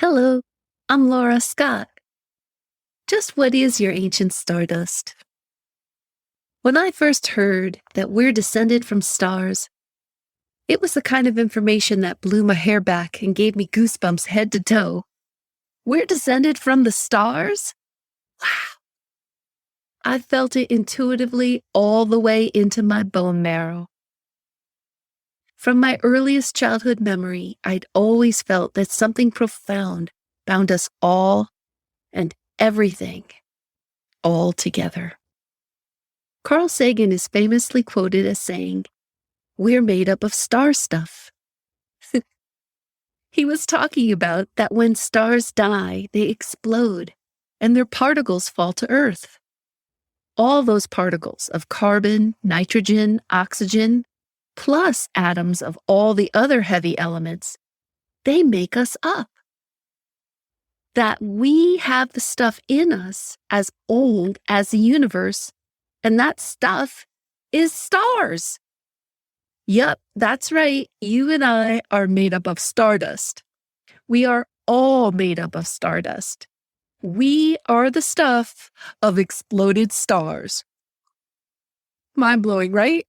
Hello, I'm Laura Scott. Just what is your ancient stardust? When I first heard that we're descended from stars, it was the kind of information that blew my hair back and gave me goosebumps head to toe. We're descended from the stars? Wow. I felt it intuitively all the way into my bone marrow. From my earliest childhood memory, I'd always felt that something profound bound us all and everything all together. Carl Sagan is famously quoted as saying, "We're made up of star stuff." He was talking about that when stars die, they explode and their particles fall to Earth. All those particles of carbon, nitrogen, oxygen, plus atoms of all the other heavy elements, they make us up. That we have the stuff in us as old as the universe, and that stuff is stars. Yep, that's right. You and I are made up of stardust. We are all made up of stardust. We are the stuff of exploded stars. Mind-blowing, right?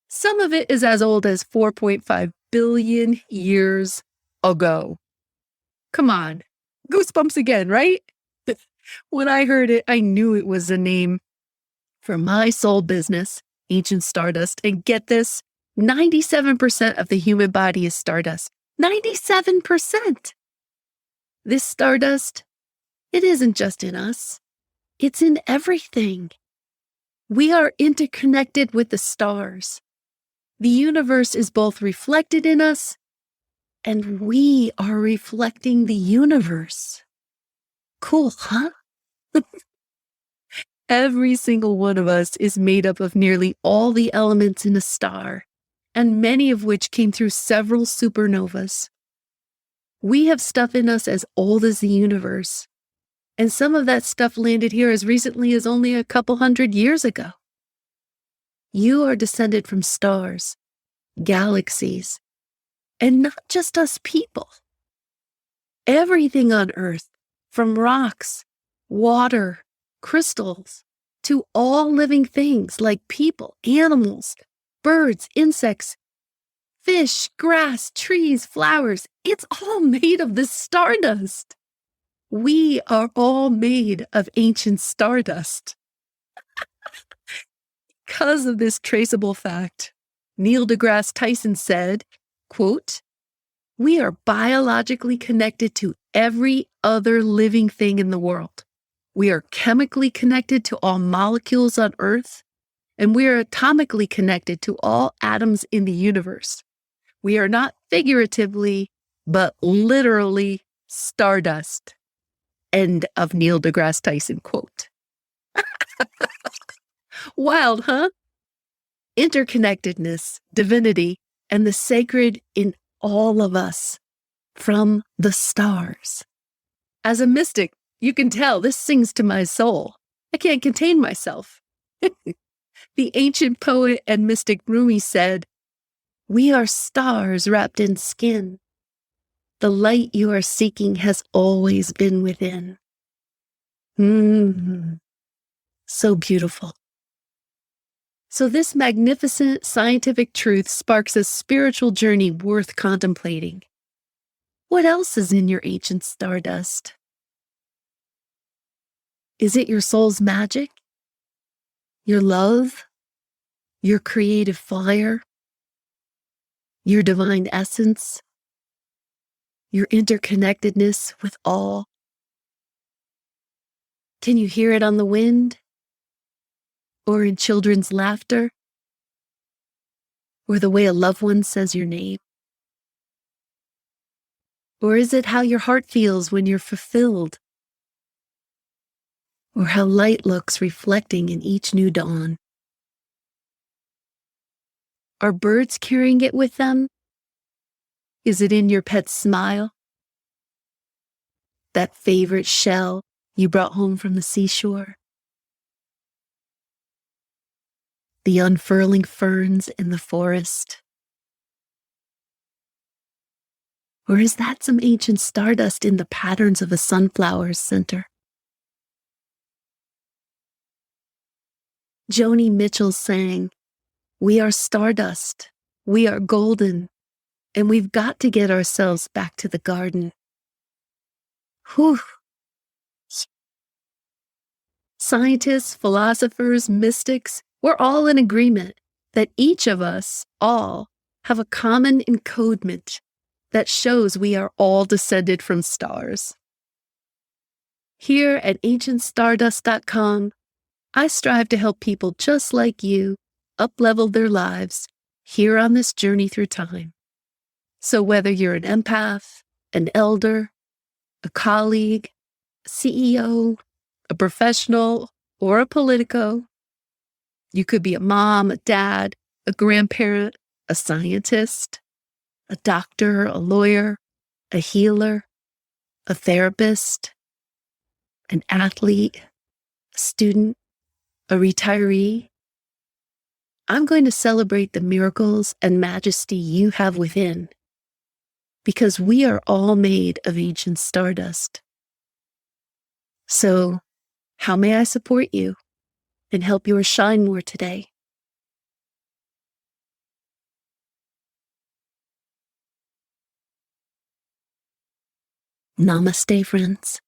Some of it is as old as 4.5 billion years ago. Come on, goosebumps again, right? When I heard it, I knew it was the name for my soul business, Ancient Stardust. And get this, 97% of the human body is stardust. 97%! This stardust, it isn't just in us. It's in everything. We are interconnected with the stars. The universe is both reflected in us, and we are reflecting the universe. Cool, huh? Every single one of us is made up of nearly all the elements in a star, and many of which came through several supernovas. We have stuff in us as old as the universe, and some of that stuff landed here as recently as only a couple hundred years ago. You are descended from stars, galaxies, and not just us people. Everything on Earth, from rocks, water, crystals, to all living things like people, animals, birds, insects, fish, grass, trees, flowers, it's all made of this stardust. We are all made of ancient stardust. Because of this traceable fact, Neil deGrasse Tyson said, quote, "We are biologically connected to every other living thing in the world. We are chemically connected to all molecules on Earth, and we are atomically connected to all atoms in the universe. We are not figuratively, but literally stardust." End of Neil deGrasse Tyson quote. Wild, huh? Interconnectedness, divinity, and the sacred in all of us from the stars. As a mystic, you can tell this sings to my soul. I can't contain myself. The ancient poet and mystic Rumi said, "We are stars wrapped in skin. The light you are seeking has always been within." So beautiful. So this magnificent scientific truth sparks a spiritual journey worth contemplating. What else is in your ancient stardust? Is it your soul's magic? Your love? Your creative fire? Your divine essence? Your interconnectedness with all? Can you hear it on the wind? Or in children's laughter? Or the way a loved one says your name? Or is it how your heart feels when you're fulfilled? Or how light looks reflecting in each new dawn? Are birds carrying it with them? Is it in your pet's smile? That favorite shell you brought home from the seashore? The unfurling ferns in the forest? Or is that some ancient stardust in the patterns of a sunflower's center? Joni Mitchell sang, "We are stardust, we are golden, and we've got to get ourselves back to the garden." Whew. Scientists, philosophers, mystics, we're all in agreement that each of us, all, have a common encodement that shows we are all descended from stars. Here at ancientstardust.com, I strive to help people just like you up-level their lives here on this journey through time. So whether you're an empath, an elder, a colleague, a CEO, a professional, or a politico, you could be a mom, a dad, a grandparent, a scientist, a doctor, a lawyer, a healer, a therapist, an athlete, a student, a retiree. I'm going to celebrate the miracles and majesty you have within, because we are all made of ancient stardust. So, how may I support you and help yours shine more today? Namaste, friends.